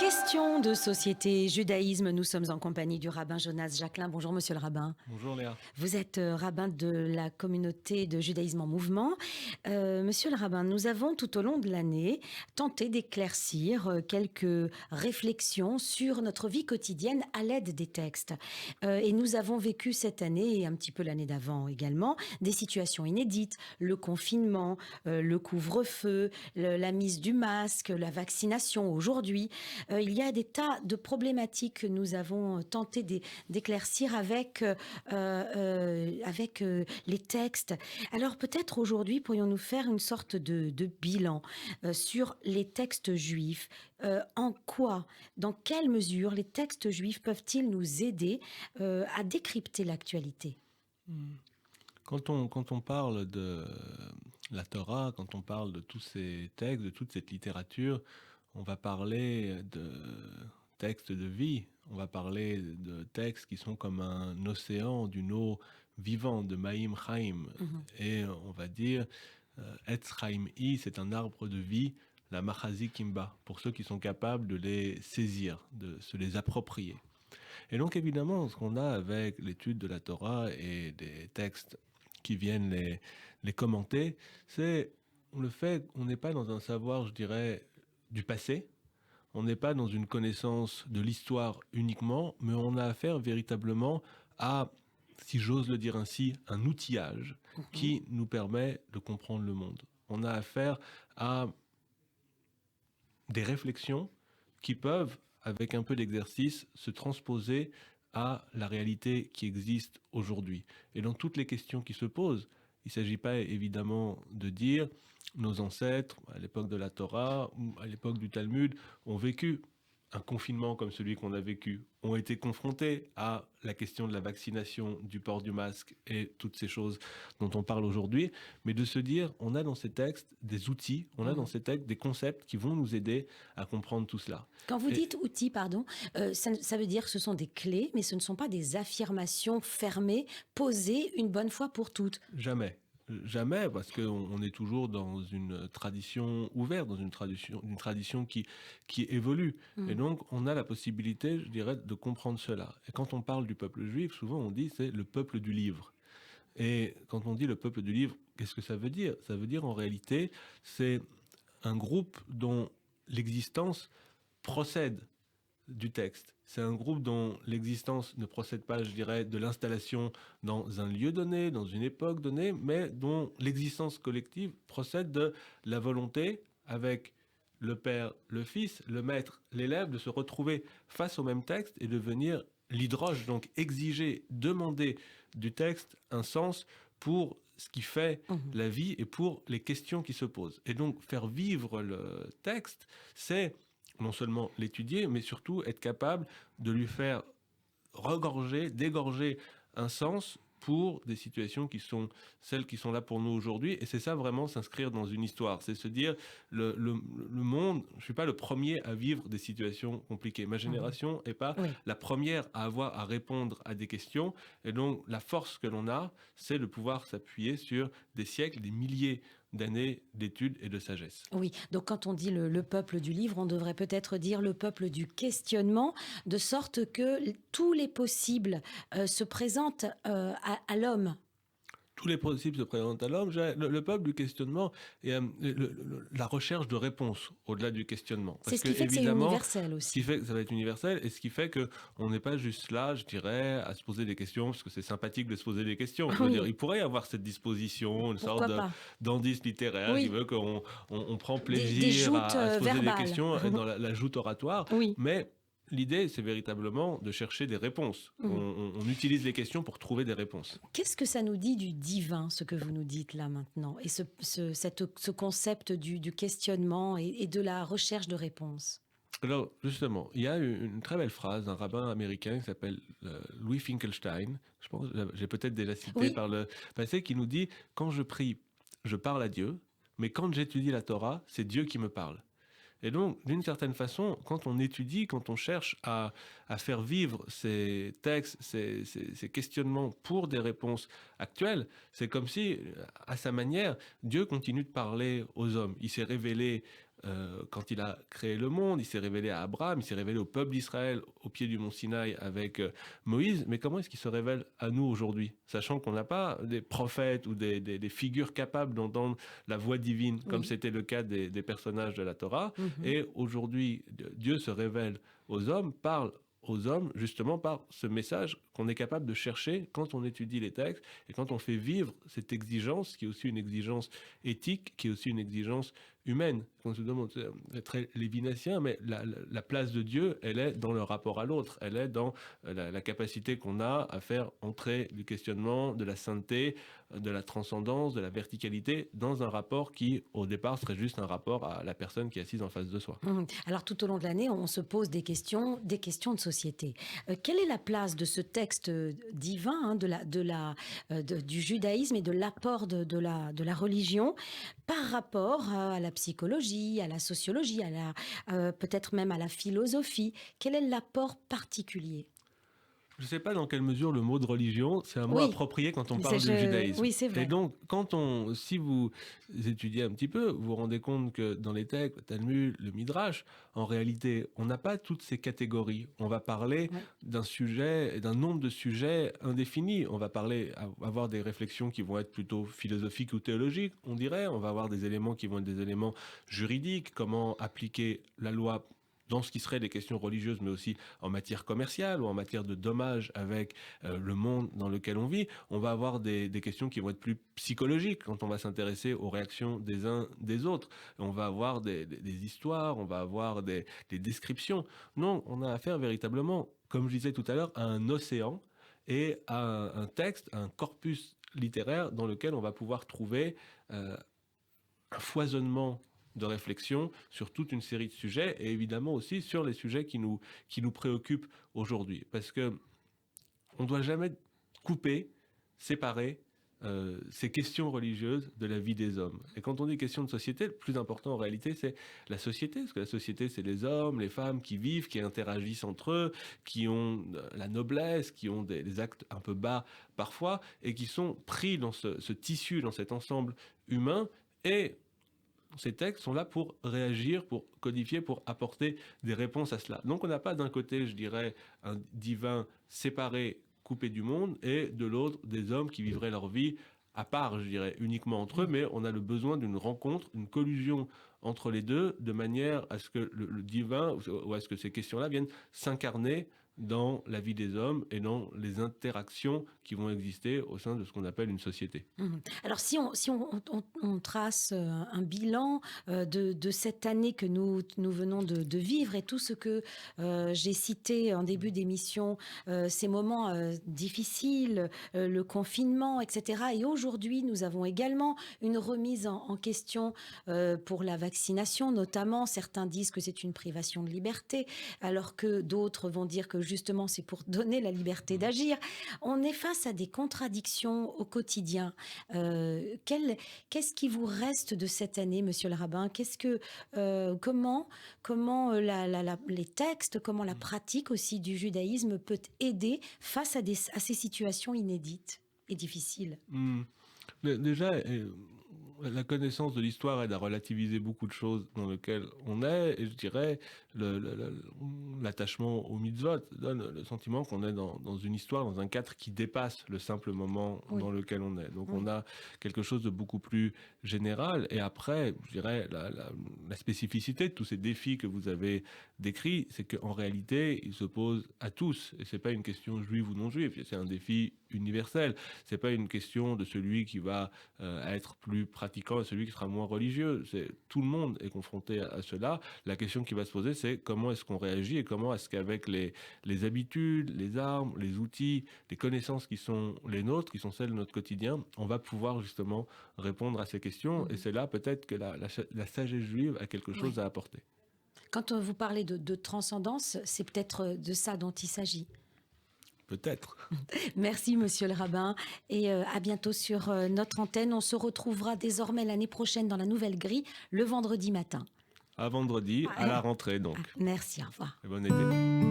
Question de société, judaïsme, nous sommes en compagnie du rabbin Jonas Jacquelin. Bonjour monsieur le rabbin. Bonjour Léa. Vous êtes rabbin de la communauté de judaïsme en mouvement. Monsieur le rabbin, nous avons tout au long de l'année tenté d'éclaircir quelques réflexions sur notre vie quotidienne à l'aide des textes. Et nous avons vécu cette année, et un petit peu l'année d'avant également, des situations inédites, le confinement, le couvre-feu, la mise du masque, la vaccination aujourd'hui. Il y a des tas de problématiques que nous avons tenté d'éclaircir avec les textes. Alors peut-être aujourd'hui pourrions-nous faire une sorte de bilan sur les textes juifs. En quoi, dans quelle mesure les textes juifs peuvent-ils nous aider à décrypter l'actualité ? Quand on parle de la Torah, quand on parle de tous ces textes, de toute cette littérature, on va parler de textes de vie, on va parler de textes qui sont comme un océan d'une eau vivante, de Maïm Chaim. Et on va dire, Etz Chaim I, c'est un arbre de vie, la Machazi Kimba, pour ceux qui sont capables de les saisir, de se les approprier. Et donc évidemment, ce qu'on a avec l'étude de la Torah et des textes qui viennent les commenter, c'est le fait qu'on n'est pas dans un savoir, je dirais, du passé, on n'est pas dans une connaissance de l'histoire uniquement, mais on a affaire véritablement à, si j'ose le dire ainsi, un outillage qui nous permet de comprendre le monde. On a affaire à des réflexions qui peuvent, avec un peu d'exercice, se transposer à la réalité qui existe aujourd'hui. Et dans toutes les questions qui se posent, il ne s'agit pas évidemment de dire nos ancêtres, à l'époque de la Torah ou à l'époque du Talmud, ont vécu un confinement comme celui qu'on a vécu, ont été confrontés à la question de la vaccination, du port du masque et toutes ces choses dont on parle aujourd'hui, mais de se dire, on a dans ces textes des outils, on a dans ces textes des concepts qui vont nous aider à comprendre tout cela. Quand vous dites outils, pardon, ça veut dire que ce sont des clés, mais ce ne sont pas des affirmations fermées, posées une bonne fois pour toutes. Jamais. Jamais, parce qu'on est toujours dans une tradition ouverte, dans une tradition qui évolue. Et donc, on a la possibilité, je dirais, de comprendre cela. Et quand on parle du peuple juif, souvent on dit c'est le peuple du livre. Et quand on dit le peuple du livre, qu'est-ce que ça veut dire ? Ça veut dire en réalité, c'est un groupe dont l'existence procède du texte. C'est un groupe dont l'existence ne procède pas, je dirais, de l'installation dans un lieu donné, dans une époque donnée, mais dont l'existence collective procède de la volonté, avec le père, le fils, le maître, l'élève, de se retrouver face au même texte et de venir l'hydroge, donc exiger, demander du texte un sens pour ce qui fait la vie et pour les questions qui se posent. Et donc, faire vivre le texte, c'est non seulement l'étudier, mais surtout être capable de lui faire regorger, dégorger un sens pour des situations qui sont celles qui sont là pour nous aujourd'hui. Et c'est ça vraiment, s'inscrire dans une histoire. C'est se dire, le monde, je ne suis pas le premier à vivre des situations compliquées. Ma génération n'est pas la première à avoir à répondre à des questions. Et donc, la force que l'on a, c'est de pouvoir s'appuyer sur des siècles, des milliers d'années d'études et de sagesse. Oui, donc quand on dit le peuple du livre, on devrait peut-être dire le peuple du questionnement, de sorte que tous les possibles se présentent à l'homme. Tous les possibles se présentent à l'homme. Le peuple du questionnement et la recherche de réponses au-delà du questionnement. C'est ce qui fait que c'est universel aussi. Ce qui fait que ça va être universel et ce qui fait qu'on n'est pas juste là, je dirais, à se poser des questions, parce que c'est sympathique de se poser des questions. Je veux dire, il pourrait y avoir cette disposition, une sorte d'indice littéraire qui veut qu'on prend plaisir à se poser des questions dans la joute oratoire. Mais l'idée, c'est véritablement de chercher des réponses. On utilise les questions pour trouver des réponses. Qu'est-ce que ça nous dit du divin, ce que vous nous dites là maintenant, et ce concept du questionnement et de la recherche de réponses ? Alors, justement, il y a une très belle phrase d'un rabbin américain qui s'appelle Louis Finkelstein, je pense, j'ai peut-être déjà cité par le passé, qui nous dit « Quand je prie, je parle à Dieu, mais quand j'étudie la Torah, c'est Dieu qui me parle ». Et donc, d'une certaine façon, quand on étudie, quand on cherche à faire vivre ces textes, ces questionnements pour des réponses actuelles, c'est comme si, à sa manière, Dieu continue de parler aux hommes. Il s'est révélé quand il a créé le monde, il s'est révélé à Abraham, il s'est révélé au peuple d'Israël au pied du mont Sinaï avec Moïse, mais comment est-ce qu'il se révèle à nous aujourd'hui, sachant qu'on n'a pas des prophètes ou des figures capables d'entendre la voix divine, comme Oui. c'était le cas des personnages de la Torah. Mhm. Et aujourd'hui, Dieu se révèle aux hommes, parle aux hommes, justement par ce message qu'on est capable de chercher quand on étudie les textes et quand on fait vivre cette exigence, qui est aussi une exigence éthique, qui est aussi une exigence humaine. On se demande, c'est très lévinassien, mais la place de Dieu, elle est dans le rapport à l'autre, elle est dans la capacité qu'on a à faire entrer du questionnement, de la sainteté, de la transcendance, de la verticalité, dans un rapport qui, au départ, serait juste un rapport à la personne qui est assise en face de soi. Alors tout au long de l'année, on se pose des questions de société. Quelle est la place de ce texte divin, hein, du judaïsme et de l'apport de la religion par rapport à la psychologie, à la sociologie, peut-être même à la philosophie? Quel est l'apport particulier? Je ne sais pas dans quelle mesure le mot de religion, c'est un mot Oui, approprié quand on parle du judaïsme. oui, c'est Et vrai. donc, si vous étudiez un petit peu, vous vous rendez compte que dans les textes, le Talmud, le Midrash, en réalité, on n'a pas toutes ces catégories. On va parler Ouais. d'un nombre de sujets indéfinis. On va avoir des réflexions qui vont être plutôt philosophiques ou théologiques, on dirait. On va avoir des éléments qui vont être des éléments juridiques, comment appliquer la loi dans ce qui serait des questions religieuses, mais aussi en matière commerciale ou en matière de dommages avec le monde dans lequel on vit. On va avoir des questions qui vont être plus psychologiques quand on va s'intéresser aux réactions des uns des autres. On va avoir des histoires, on va avoir des descriptions. Non, on a affaire véritablement, comme je disais tout à l'heure, à un océan et à un texte, un corpus littéraire dans lequel on va pouvoir trouver un foisonnement de réflexion sur toute une série de sujets et évidemment aussi sur les sujets qui nous préoccupent aujourd'hui. Parce que on ne doit jamais couper, séparer ces questions religieuses de la vie des hommes. Et quand on dit question de société, le plus important en réalité, c'est la société. Parce que la société, c'est les hommes, les femmes qui vivent, qui interagissent entre eux, qui ont la noblesse, qui ont des actes un peu bas parfois, et qui sont pris dans ce tissu, dans cet ensemble humain. Et ces textes sont là pour réagir, pour codifier, pour apporter des réponses à cela. Donc on n'a pas d'un côté, je dirais, un divin séparé, coupé du monde, et de l'autre, des hommes qui vivraient leur vie à part, je dirais, uniquement entre eux, mais on a le besoin d'une rencontre, une collusion entre les deux, de manière à ce que le divin, ou à ce que ces questions-là viennent s'incarner dans la vie des hommes et dans les interactions qui vont exister au sein de ce qu'on appelle une société. Alors si on trace un bilan de cette année que nous venons de vivre et tout ce que j'ai cité en début d'émission, ces moments difficiles, le confinement, etc. Et aujourd'hui, nous avons également une remise en question pour la vaccination, notamment. Certains disent que c'est une privation de liberté, alors que d'autres vont dire que justement c'est pour donner la liberté d'agir. On est face à des contradictions au quotidien. Qu'est-ce qui vous reste de cette année, monsieur le rabbin? Comment les textes, comment la pratique aussi du judaïsme peut aider face à ces situations inédites et difficiles? Mais déjà, la connaissance de l'histoire aide à relativiser beaucoup de choses dans lesquelles on est, et je dirais l'attachement au mitzvot donne le sentiment qu'on est dans une histoire, dans un cadre qui dépasse le simple moment Oui, dans lequel on est. Donc oui. on a quelque chose de beaucoup plus général, et après, je dirais, la spécificité de tous ces défis que vous avez décrits, c'est qu'en réalité, ils se posent à tous, et c'est pas une question juive ou non juive, c'est un défi universel. C'est pas une question de celui qui va être plus pratiquant et celui qui sera moins religieux. Tout le monde est confronté à cela. La question qui va se poser, c'est comment est-ce qu'on réagit et comment est-ce qu'avec les habitudes, les armes, les outils, les connaissances qui sont les nôtres, qui sont celles de notre quotidien, on va pouvoir justement répondre à ces questions. Et c'est là peut-être que la sagesse juive a quelque chose Oui. à apporter. Quand vous parlez de transcendance, c'est peut-être de ça dont il s'agit. Peut-être. Merci, monsieur le rabbin. Et à bientôt sur notre antenne. On se retrouvera désormais l'année prochaine dans la nouvelle grille, le vendredi matin. À vendredi, à la rentrée donc. Merci, au revoir. Et bon été.